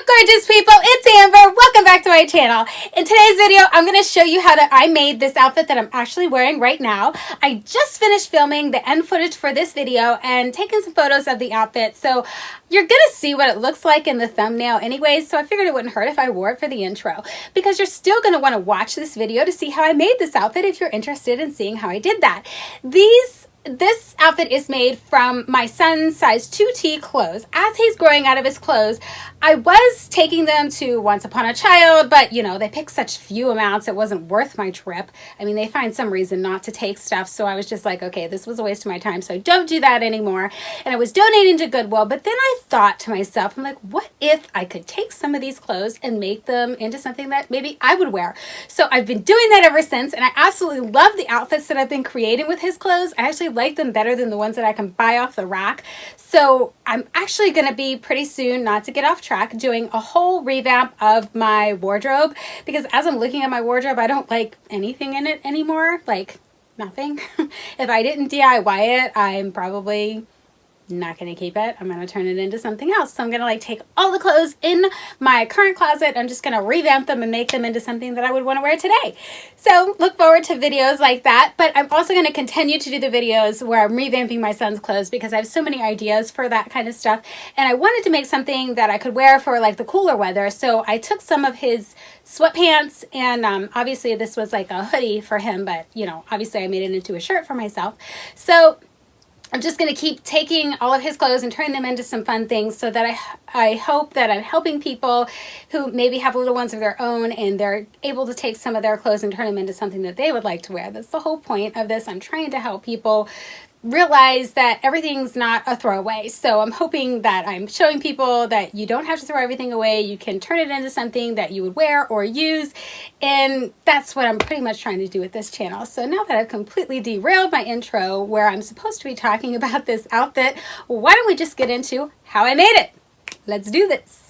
gorgeous people? It's Amber. Welcome back to my channel. In today's video, I'm going to show you how I made this outfit that I'm actually wearing right now. I just finished filming the end footage for this video and taking some photos of the outfit. So you're going to see what it looks like in the thumbnail anyways. So I figured it wouldn't hurt if I wore it for the intro, because you're still going to want to watch this video to see how I made this outfit if you're interested in seeing how I did that. This outfit is made from my son's size 2T clothes. As he's growing out of his clothes, I was taking them to Once Upon a Child, but you know, they pick such few amounts, it wasn't worth my trip. I mean, they find some reason not to take stuff, so I was just like, okay, this was a waste of my time, so I don't do that anymore. And I was donating to Goodwill, but then I thought to myself, I'm like, what if I could take some of these clothes and make them into something that maybe I would wear? So I've been doing that ever since, and I absolutely love the outfits that I've been creating with his clothes. I actually like them better than the ones that I can buy off the rack. So I'm actually going to be pretty soon, not to get off track, doing a whole revamp of my wardrobe, because as I'm looking at my wardrobe, I don't like anything in it anymore, like nothing. If I didn't DIY it, I'm probably not going to keep it. I'm going to turn it into something else. So I'm going to like take all the clothes in my current closet. I'm just going to revamp them and make them into something that I would want to wear today. So look forward to videos like that. But I'm also going to continue to do the videos where I'm revamping my son's clothes, because I have so many ideas for that kind of stuff. And I wanted to make something that I could wear for like the cooler weather. So I took some of his sweatpants, and obviously this was like a hoodie for him, but you know, obviously I made it into a shirt for myself. So I'm just going to keep taking all of his clothes and turning them into some fun things, so that I hope that I'm helping people who maybe have little ones of their own and they're able to take some of their clothes and turn them into something that they would like to wear. That's the whole point of this. I'm trying to help people realize that everything's not a throwaway. So I'm hoping that I'm showing people that you don't have to throw everything away. You can turn it into something that you would wear or use. And that's what I'm pretty much trying to do with this channel. So now that I've completely derailed my intro where I'm supposed to be talking about this outfit, why don't we just get into how I made it? Let's do this.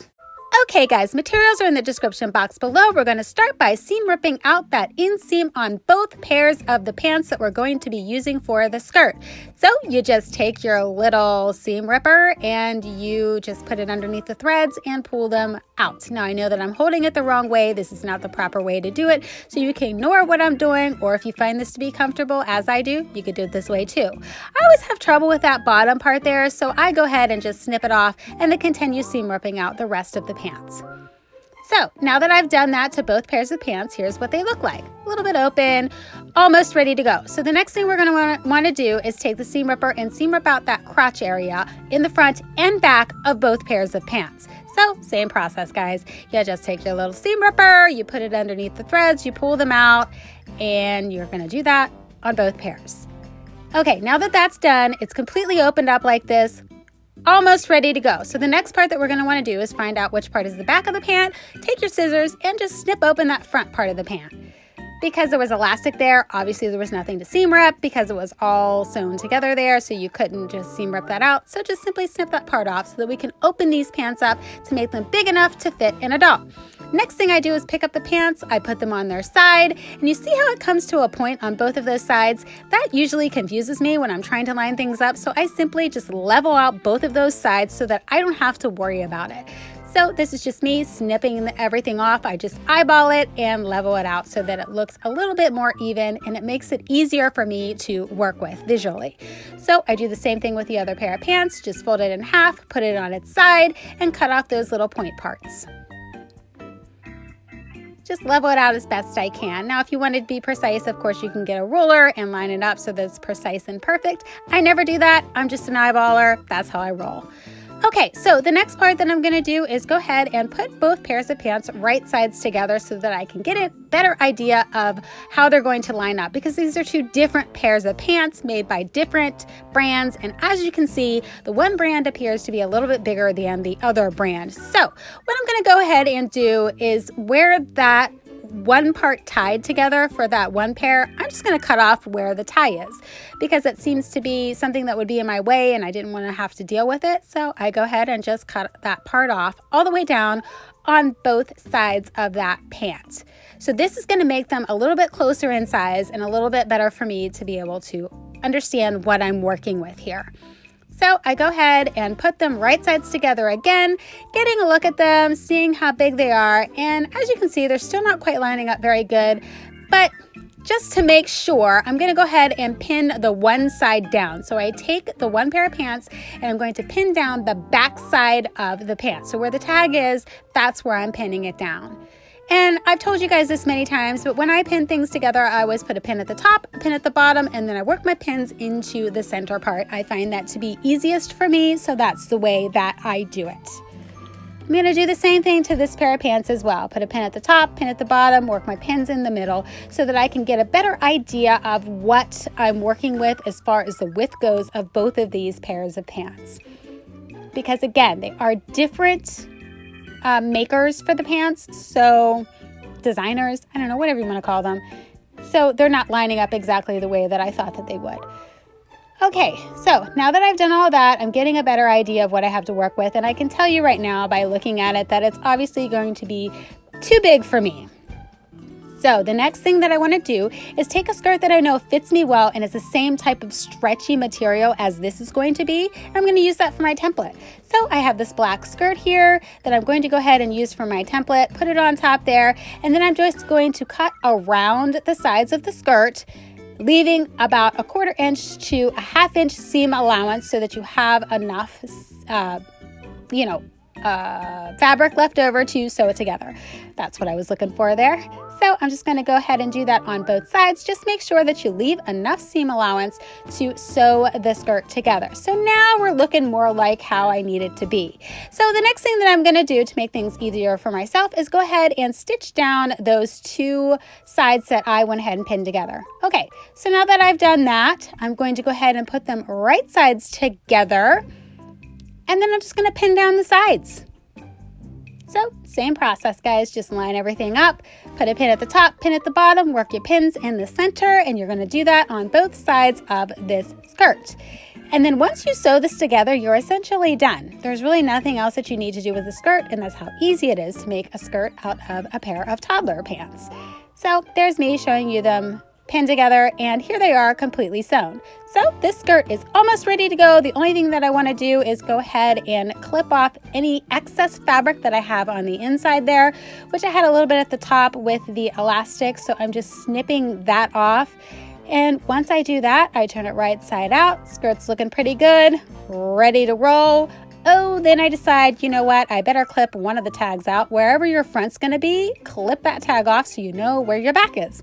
Okay guys, materials are in the description box below. We're going to start by seam ripping out that inseam on both pairs of the pants that we're going to be using for the skirt. So you just take your little seam ripper and you just put it underneath the threads and pull them out. Now I know that I'm holding it the wrong way. This is not the proper way to do it. So you can ignore what I'm doing, or if you find this to be comfortable as I do, you could do it this way too. I always have trouble with that bottom part there, so I go ahead and just snip it off and then continue seam ripping out the rest of the pants. So now that I've done that to both pairs of pants, here's what they look like. A little bit open, almost ready to go. So the next thing we're going to want to do is take the seam ripper and seam rip out that crotch area in the front and back of both pairs of pants. So same process, guys. You just take your little seam ripper, you put it underneath the threads, you pull them out, and you're going to do that on both pairs. Okay, now that that's done, it's completely opened up like this, almost ready to go. So the next part that we're going to want to do is find out which part is the back of the pant. Take your scissors and just snip open that front part of the pant. Because there was elastic there, obviously there was nothing to seam rip because it was all sewn together there, so you couldn't just seam rip that out. So just simply snip that part off so that we can open these pants up to make them big enough to fit an adult. Next thing I do is pick up the pants, I put them on their side, and you see how it comes to a point on both of those sides? That usually confuses me when I'm trying to line things up, so I simply just level out both of those sides so that I don't have to worry about it. So this is just me snipping everything off. I just eyeball it and level it out so that it looks a little bit more even, and it makes it easier for me to work with visually. So I do the same thing with the other pair of pants, just fold it in half, put it on its side, and cut off those little point parts. Just level it out as best I can. Now, if you want to be precise, of course, you can get a ruler and line it up so that it's precise and perfect. I never do that. I'm just an eyeballer. That's how I roll. Okay, so the next part that I'm going to do is go ahead and put both pairs of pants right sides together so that I can get a better idea of how they're going to line up, because these are two different pairs of pants made by different brands, and as you can see, the one brand appears to be a little bit bigger than the other brand. So what I'm going to go ahead and do is where that one part tied together for that one pair, I'm just going to cut off where the tie is, because it seems to be something that would be in my way and I didn't want to have to deal with it. So I go ahead and just cut that part off all the way down on both sides of that pant. So this is going to make them a little bit closer in size and a little bit better for me to be able to understand what I'm working with here. So I go ahead and put them right sides together again, getting a look at them, seeing how big they are. And as you can see, they're still not quite lining up very good, but just to make sure, I'm going to go ahead and pin the one side down. So I take the one pair of pants and I'm going to pin down the back side of the pants. So where the tag is, that's where I'm pinning it down. And I've told you guys this many times, but when I pin things together, I always put a pin at the top, a pin at the bottom, and then I work my pins into the center part. I find that to be easiest for me, so that's the way that I do it. I'm going to do the same thing to this pair of pants as well. Put a pin at the top, pin at the bottom, work my pins in the middle so that I can get a better idea of what I'm working with as far as the width goes of both of these pairs of pants. Because again, they are different makers for the pants, so designers, I don't know, whatever you want to call them. So they're not lining up exactly the way that I thought that they would. Okay, so now that I've done all that, I'm getting a better idea of what I have to work with, and I can tell you right now by looking at it that it's obviously going to be too big for me. So the next thing that I want to do is take a skirt that I know fits me well and is the same type of stretchy material as this is going to be, and I'm going to use that for my template. So I have this black skirt here that I'm going to go ahead and use for my template, put it on top there, and then I'm just going to cut around the sides of the skirt, leaving about a 1/4 inch to a 1/2 inch seam allowance so that you have enough, fabric left over to sew it together. That's what I was looking for there. So I'm just going to go ahead and do that on both sides. Just make sure that you leave enough seam allowance to sew the skirt together. So now we're looking more like how I need it to be. So the next thing that I'm going to do to make things easier for myself is go ahead and stitch down those two sides that I went ahead and pinned together. Okay, so now that I've done that, I'm going to go ahead and put them right sides together. And then I'm just going to pin down the sides. So same process, guys, just line everything up, put a pin at the top, pin at the bottom, work your pins in the center, and you're going to do that on both sides of this skirt. And then once you sew this together, you're essentially done. There's really nothing else that you need to do with the skirt, and that's how easy it is to make a skirt out of a pair of toddler pants. So there's me showing you them pinned together, and here they are completely sewn. So this skirt is almost ready to go. The only thing that I want to do is go ahead and clip off any excess fabric that I have on the inside there, which I had a little bit at the top with the elastic, so I'm just snipping that off. And once I do that, I turn it right side out. Skirt's looking pretty good, ready to roll. Oh, then I decide, you know what, I better clip one of the tags out. Wherever your front's going to be, clip that tag off so you know where your back is.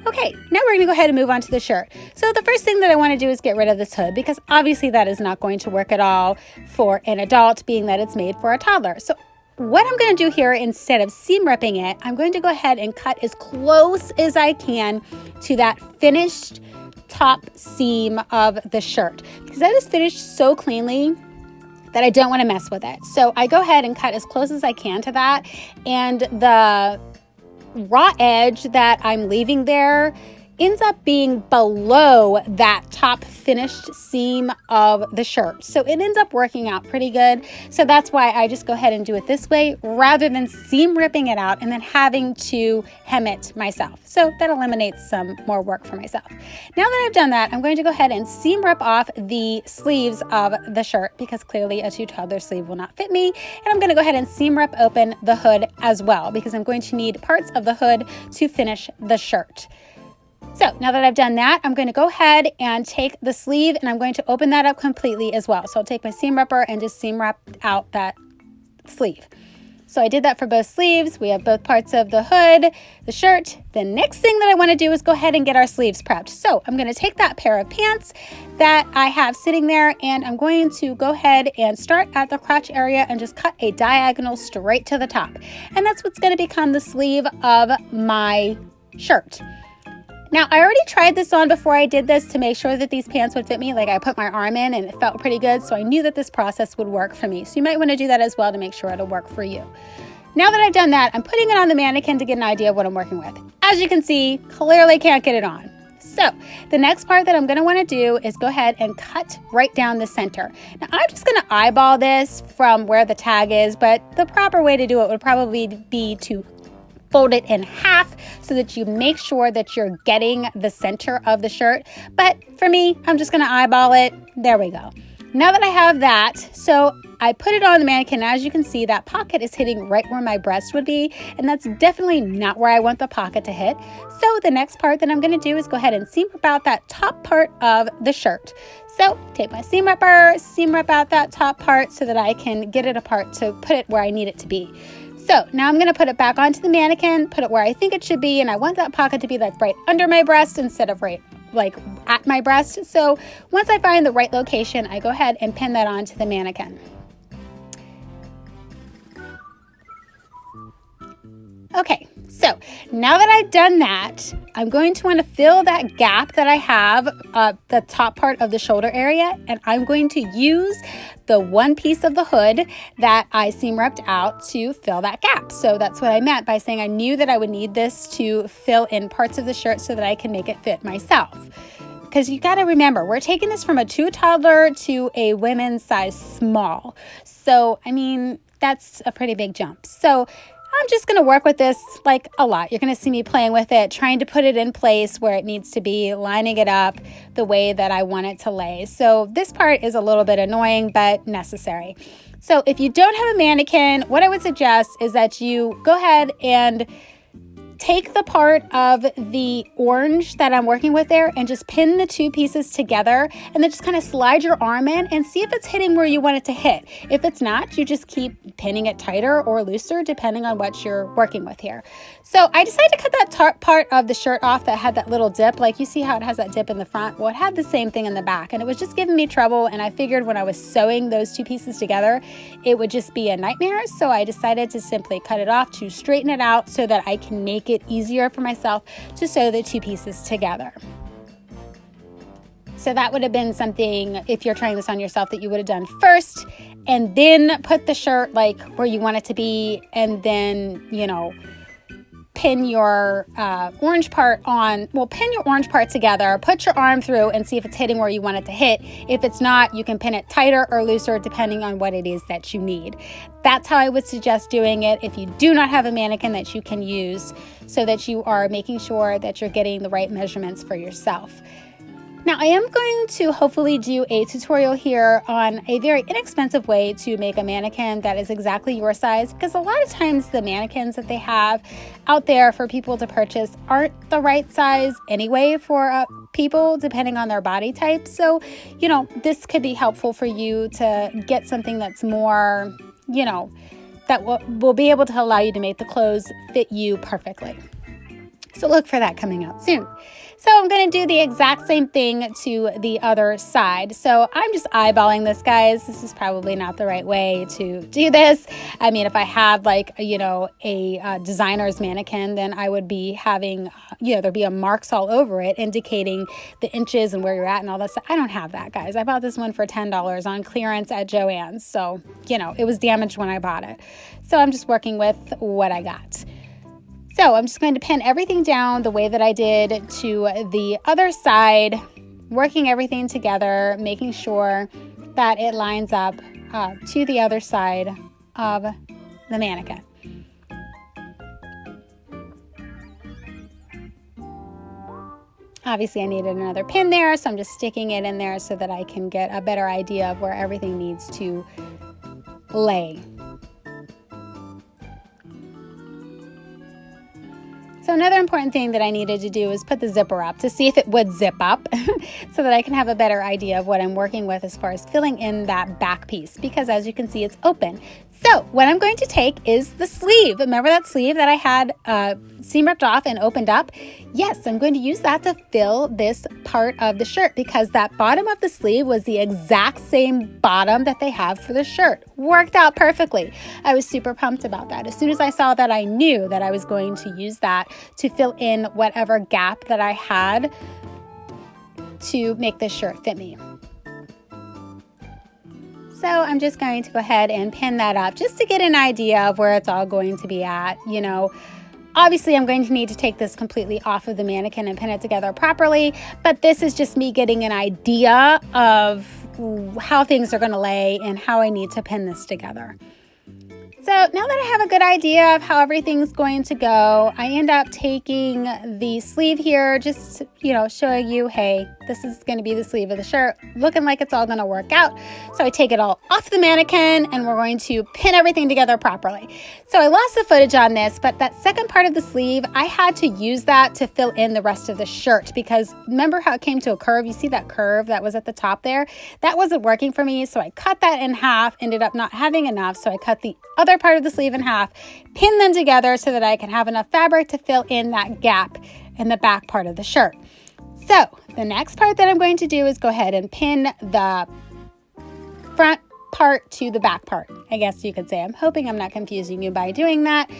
Okay, now we're going to go ahead and move on to the shirt. So the first thing that I want to do is get rid of this hood because obviously that is not going to work at all for an adult, being that it's made for a toddler. So what I'm going to do here, instead of seam ripping it, I'm going to go ahead and cut as close as I can to that finished top seam of the shirt, because that is finished so cleanly that I don't want to mess with it. So I go ahead and cut as close as I can to that, and the raw edge that I'm leaving there ends up being below that top finished seam of the shirt. So it ends up working out pretty good. So that's why I just go ahead and do it this way rather than seam ripping it out and then having to hem it myself. So that eliminates some more work for myself. Now that I've done that, I'm going to go ahead and seam rip off the sleeves of the shirt because clearly a 2 toddler sleeve will not fit me. And I'm going to go ahead and seam rip open the hood as well because I'm going to need parts of the hood to finish the shirt. So now that I've done that, I'm going to go ahead and take the sleeve and I'm going to open that up completely as well. So I'll take my seam ripper and just seam rip out that sleeve. So I did that for both sleeves. We have both parts of the hood, the shirt. The next thing that I want to do is go ahead and get our sleeves prepped. So I'm going to take that pair of pants that I have sitting there and I'm going to go ahead and start at the crotch area and just cut a diagonal straight to the top. And that's what's going to become the sleeve of my shirt. Now, I already tried this on before I did this to make sure that these pants would fit me. Like I put my arm in and it felt pretty good, so I knew that this process would work for me. So you might want to do that as well to make sure it'll work for you. Now that I've done that, I'm putting it on the mannequin to get an idea of what I'm working with. As you can see, clearly can't get it on. So the next part that I'm going to want to do is go ahead and cut right down the center. Now I'm just going to eyeball this from where the tag is, but the proper way to do it would probably be to fold it in half so that you make sure that you're getting the center of the shirt. But for me, I'm just going to eyeball it. There we go. now that I have that, so I put it on the mannequin. As you can see, that pocket is hitting right where my breast would be, and that's definitely not where I want the pocket to hit. So the next part that I'm going to do is go ahead and seam rip out that top part of the shirt. So take my seam ripper, seam rip out that top part so that I can get it apart to put it where I need it to be. So now I'm going to put it back onto the mannequin, put it where I think it should be, and I want that pocket to be like right under my breast instead of right like at my breast. So once I find the right location, I go ahead and pin that onto the mannequin. Okay, so now that I've done that, I'm going to want to fill that gap that I have, the top part of the shoulder area, and I'm going to use the one piece of the hood that I seam ripped out to fill that gap. So that's what I meant by saying I knew that I would need this to fill in parts of the shirt so that I can make it fit myself. Because you got to remember, we're taking this from a toddler to a women's size small. So, I mean, that's a pretty big jump. So I'm just going to work with this like a lot. You're going to see me playing with it, trying to put it in place where it needs to be, lining it up the way that I want it to lay. So this part is a little bit annoying, but necessary. So if you don't have a mannequin, what I would suggest is that you go ahead and take the part of the orange that I'm working with there and just pin the two pieces together, and then just kind of slide your arm in and see if it's hitting where you want it to hit. If it's not, you just keep pinning it tighter or looser depending on what you're working with here. So I decided to cut that part of the shirt off that had that little dip. Like you see how it has that dip in the front? Well, it had the same thing in the back, and it was just giving me trouble, and I figured when I was sewing those two pieces together, it would just be a nightmare. So I decided to simply cut it off to straighten it out so that I can make it easier for myself to sew the two pieces together. So that would have been something, if you're trying this on yourself, that you would have done first, and then put the shirt like where you want it to be, and then, you know, pin your orange part on, well, pin your orange part together, put your arm through and see if it's hitting where you want it to hit. If it's not, you can pin it tighter or looser depending on what it is that you need. That's how I would suggest doing it if you do not have a mannequin that you can use, so that you are making sure that you're getting the right measurements for yourself. Now, I am going to hopefully do a tutorial here on a very inexpensive way to make a mannequin that is exactly your size, because a lot of times the mannequins that they have out there for people to purchase aren't the right size anyway for people, depending on their body type. So, you know, this could be helpful for you to get something that's more, you know, that will be able to allow you to make the clothes fit you perfectly. So look for that coming out soon. So I'm going to do the exact same thing to the other side. So I'm just eyeballing this, guys. This is probably not the right way to do this. I mean, if I had like, you know, a designer's mannequin, then I would be having, you know, there'd be a marks all over it indicating the inches and where you're at and all that stuff. I don't have that, guys. I bought this one for $10 on clearance at Joann's. So, you know, it was damaged when I bought it. So I'm just working with what I got. So I'm just going to pin everything down the way that I did to the other side, working everything together, making sure that it lines up to the other side of the mannequin. Obviously, I needed another pin there, so I'm just sticking it in there so that I can get a better idea of where everything needs to lay. So another important thing that I needed to do is put the zipper up to see if it would zip up so that I can have a better idea of what I'm working with as far as filling in that back piece, because as you can see, it's open. So what I'm going to take is the sleeve. Remember that sleeve that I had seam ripped off and opened up? Yes, I'm going to use that to fill this part of the shirt, because that bottom of the sleeve was the exact same bottom that they have for the shirt. Worked out perfectly. I was super pumped about that. As soon as I saw that, I knew that I was going to use that to fill in whatever gap that I had to make this shirt fit me. So I'm just going to go ahead and pin that up just to get an idea of where it's all going to be at. You know, obviously I'm going to need to take this completely off of the mannequin and pin it together properly, but this is just me getting an idea of how things are going to lay and how I need to pin this together. So So now that I have a good idea of how everything's going to go, I end up taking the sleeve here, just, showing you, hey, this is going to be the sleeve of the shirt, looking like it's all going to work out. So I take it all off the mannequin and we're going to pin everything together properly. So I lost the footage on this, but that second part of the sleeve, I had to use that to fill in the rest of the shirt because remember how it came to a curve? You see that curve that was at the top there? That wasn't working for me, so I cut that in half, ended up not having enough, so I cut the other part of the sleeve in half, pin them together so that I can have enough fabric to fill in that gap in the back part of the shirt. So the next part that I'm going to do is go ahead and pin the front part to the back part, I guess you could say. I'm hoping I'm not confusing you by doing that.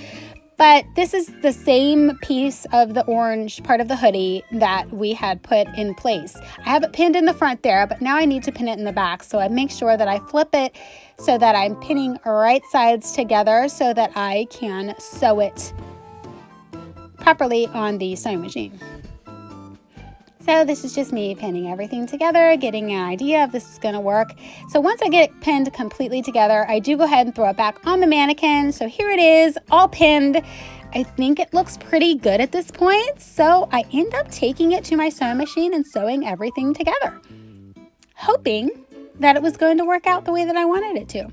But this is the same piece of the orange part of the hoodie that we had put in place. I have it pinned in the front there, but now I need to pin it in the back. So I make sure that I flip it so that I'm pinning right sides together so that I can sew it properly on the sewing machine. So this is just me pinning everything together, getting an idea if this is going to work. So once I get it pinned completely together, I do go ahead and throw it back on the mannequin. So here it is, all pinned. I think it looks pretty good at this point. So I end up taking it to my sewing machine and sewing everything together, hoping that it was going to work out the way that I wanted it to.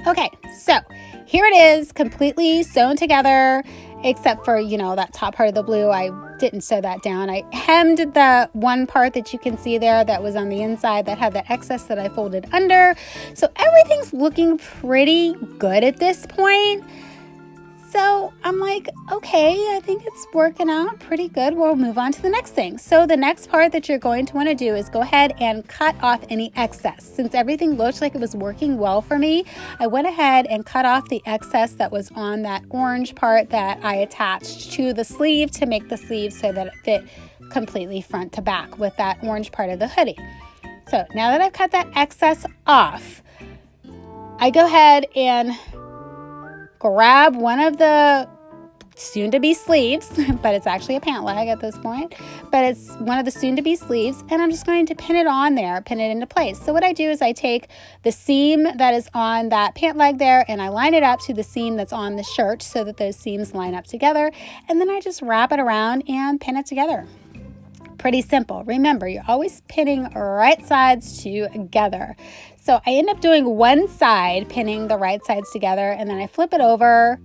Okay, so here it is, completely sewn together, except for, that top part of the blue. I didn't sew that down. I hemmed the one part that you can see there that was on the inside that had the excess that I folded under. So everything's looking pretty good at this point. So I'm like, okay, I think it's working out pretty good. We'll move on to the next thing. So the next part that you're going to want to do is go ahead and cut off any excess. Since everything looked like it was working well for me, I went ahead and cut off the excess that was on that orange part that I attached to the sleeve to make the sleeve so that it fit completely front to back with that orange part of the hoodie. So now that I've cut that excess off, I go ahead and grab one of the soon-to-be sleeves, but it's actually a pant leg at this point, but it's one of the soon-to-be sleeves, and I'm just going to pin it on there, pin it into place. So what I do is I take the seam that is on that pant leg there, and I line it up to the seam that's on the shirt so that those seams line up together, and then I just wrap it around and pin it together. Pretty simple. Remember, you're always pinning right sides together. So I end up doing one side, pinning the right sides together, and then I flip it over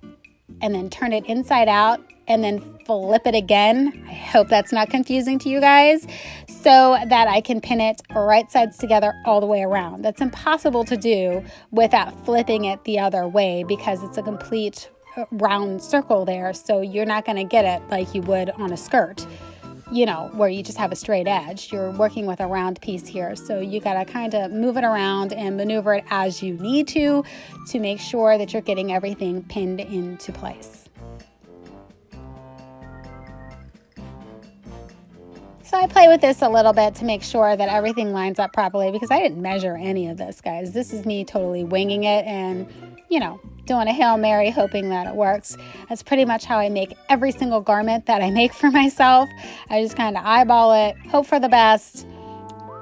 and then turn it inside out and then flip it again. I hope that's not confusing to you guys, so that I can pin it right sides together all the way around. That's impossible to do without flipping it the other way because it's a complete round circle there, so you're not going to get it like you would on a skirt, where you just have a straight edge. You're working with a round piece here, so you got to kind of move it around and maneuver it as you need to make sure that you're getting everything pinned into place. So I play with this a little bit to make sure that everything lines up properly because I didn't measure any of this, guys. This is me totally winging it and, doing a Hail Mary hoping that it works. That's pretty much how I make every single garment that I make for myself. I just kind of eyeball it, hope for the best.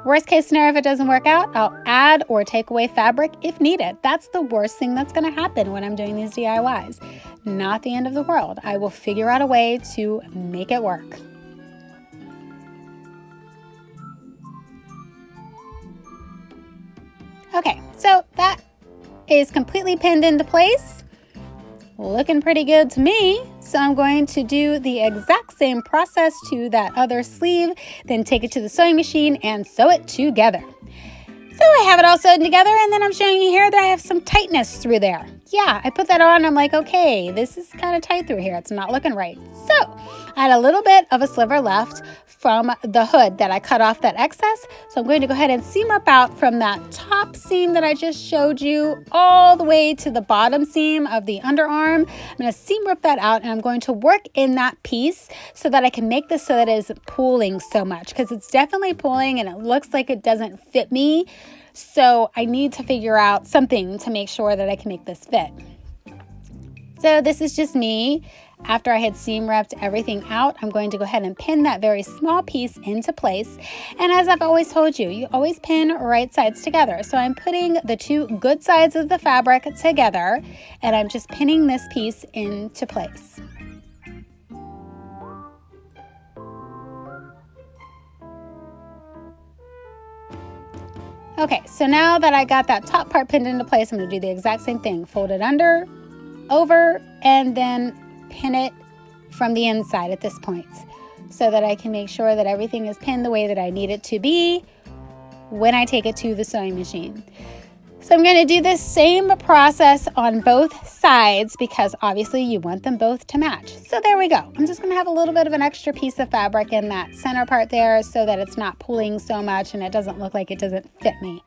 Worst case scenario, if it doesn't work out, I'll add or take away fabric if needed. That's the worst thing that's going to happen when I'm doing these DIYs. Not the end of the world. I will figure out a way to make it work. Okay, so that is completely pinned into place. Looking pretty good to me. So I'm going to do the exact same process to that other sleeve, then take it to the sewing machine and sew it together. So I have it all sewed together, and then I'm showing you here that I have some tightness through there. Yeah, I put that on, I'm like, okay, this is kind of tight through here. It's not looking right. So I had a little bit of a sliver left from the hood that I cut off that excess. So I'm going to go ahead and seam rip out from that top seam that I just showed you all the way to the bottom seam of the underarm. I'm going to seam rip that out, and I'm going to work in that piece so that I can make this so that it isn't pulling so much, because it's definitely pulling and it looks like it doesn't fit me. So I need to figure out something to make sure that I can make this fit. So this is just me After I had seam ripped everything out, I'm going to go ahead and pin that very small piece into place. And as I've always told you, you always pin right sides together. So I'm putting the two good sides of the fabric together, and I'm just pinning this piece into place. Okay, so now that I got that top part pinned into place, I'm going to do the exact same thing. Fold it under, over, and then pin it from the inside at this point so that I can make sure that everything is pinned the way that I need it to be when I take it to the sewing machine. So I'm going to do this same process on both sides because obviously you want them both to match. So there we go. I'm just going to have a little bit of an extra piece of fabric in that center part there so that it's not pulling so much and it doesn't look like it doesn't fit me.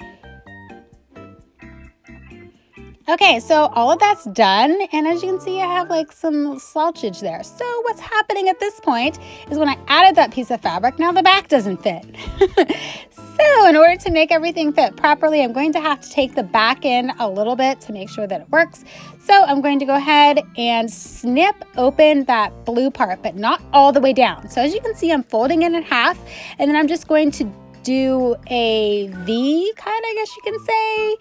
Okay, so all of that's done, and as you can see, I have like some slouchage there. So what's happening at this point is when I added that piece of fabric, now the back doesn't fit. So in order to make everything fit properly, I'm going to have to take the back in a little bit to make sure that it works. So I'm going to go ahead and snip open that blue part, but not all the way down. So as you can see, I'm folding it in half, and then I'm just going to do a V cut, I guess you can say,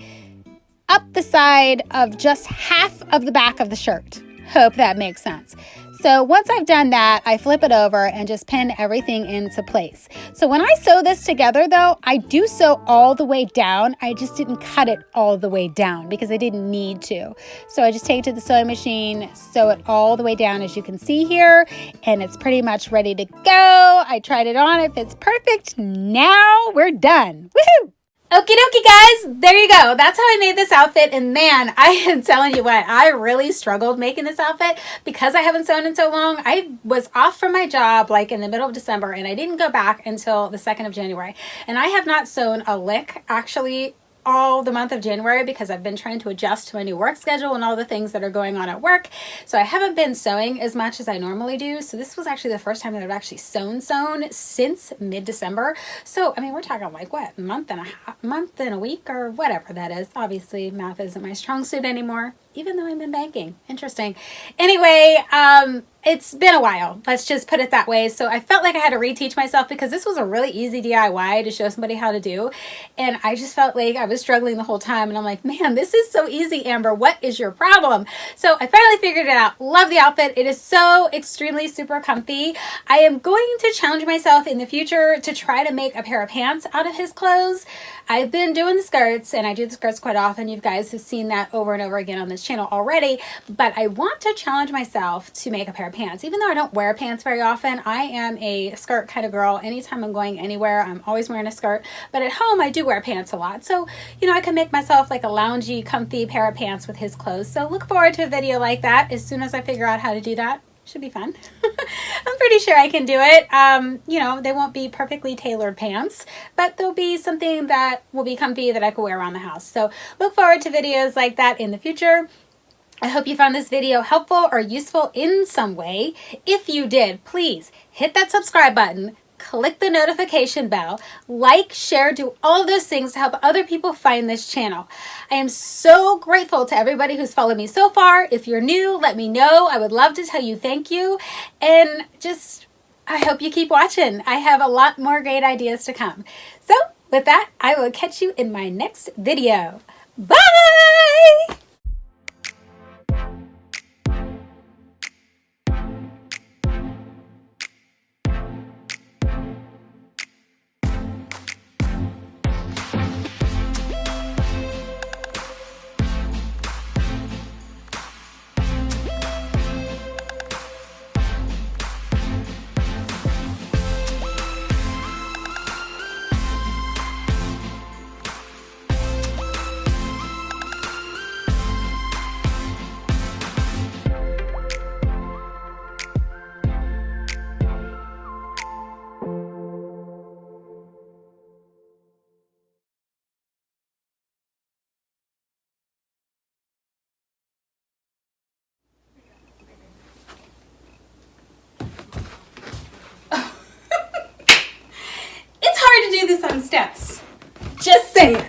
up the side of just half of the back of the shirt. Hope that makes sense. So once I've done that, I flip it over and just pin everything into place. So when I sew this together though, I do sew all the way down. I just didn't cut it all the way down because I didn't need to. So I just take it to the sewing machine, sew it all the way down as you can see here, and it's pretty much ready to go. I tried it on, it fits perfect. Now we're done. Woohoo! Okie dokie, guys, there you go. That's how I made this outfit, and man, I am telling you what, I really struggled making this outfit because I haven't sewn in so long. I was off from my job like in the middle of December, and I didn't go back until the 2nd of January, and I have not sewn a lick actually all the month of January because I've been trying to adjust to my new work schedule and all the things that are going on at work. So I haven't been sewing as much as I normally do. So this was actually the first time that I've actually sewn since mid-December. So, I mean, we're talking like what, a month and a week or whatever that is. Obviously, math isn't my strong suit anymore, even though I'm in banking. Interesting. Anyway, it's been a while. Let's just put it that way. So I felt like I had to reteach myself because this was a really easy DIY to show somebody how to do. And I just felt like I was struggling the whole time. And I'm like, man, this is so easy, Amber. What is your problem? So I finally figured it out. Love the outfit. It is so extremely super comfy. I am going to challenge myself in the future to try to make a pair of pants out of his clothes. I've been doing the skirts, and I do the skirts quite often. You guys have seen that over and over again on this channel already, but I want to challenge myself to make a pair of pants. Even though I don't wear pants very often, I am a skirt kind of girl. Anytime I'm going anywhere, I'm always wearing a skirt, but at home I do wear pants a lot. So, you know, I can make myself like a loungy, comfy pair of pants with his clothes. So look forward to a video like that as soon as I figure out how to do that. Should be fun. I'm pretty sure I can do it. You know, they won't be perfectly tailored pants, but they'll be something that will be comfy that I can wear around the house. So look forward to videos like that in the future. I hope you found this video helpful or useful in some way. If you did, please hit that subscribe button, click the notification bell, like, share, do all of those things to help other people find this channel. I am so grateful to everybody who's followed me so far. If you're new, let me know. I would love to tell you thank you. And just, I hope you keep watching. I have a lot more great ideas to come. So with that, I will catch you in my next video. Bye! To do this on steps. Just saying.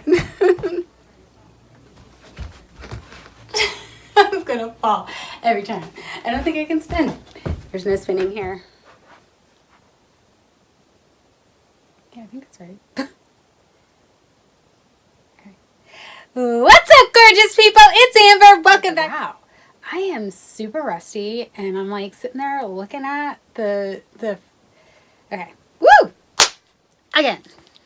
I'm gonna fall every time. I don't think I can spin. There's no spinning here. Yeah, I think that's right. Okay. What's up, gorgeous people? It's Amber. Welcome back. Wow. I am super rusty, and I'm like sitting there looking at the okay. Woo! Again.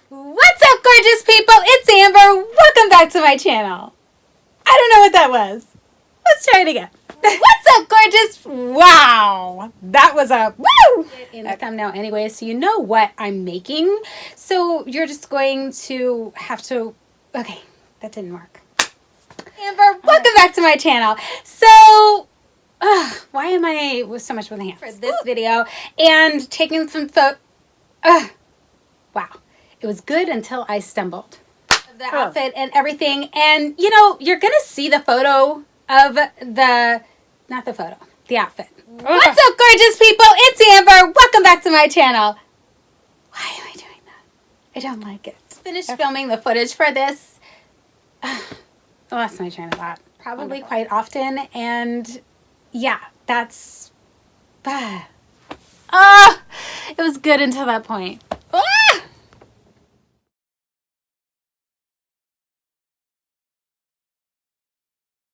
What's up, gorgeous people? It's Amber. Welcome back to my channel. I don't know what that was. Let's try it again. What's up, gorgeous? Wow. That was a woo! In the thumbnail anyway, so you know what I'm making. So you're just going to have to... Okay, that didn't work. Amber, welcome back to my channel. So... why am I with so much with hands? For this video and taking some wow. It was good until I stumbled. The outfit and everything. And, you know, you're going to see the photo of the... Not the photo. The outfit. What's up, gorgeous people? It's Amber. Welcome back to my channel. Why am I doing that? I don't like it. Finished filming the footage for this. I lost my train of thought. Probably quite often. And, yeah, that's... it was good until that point.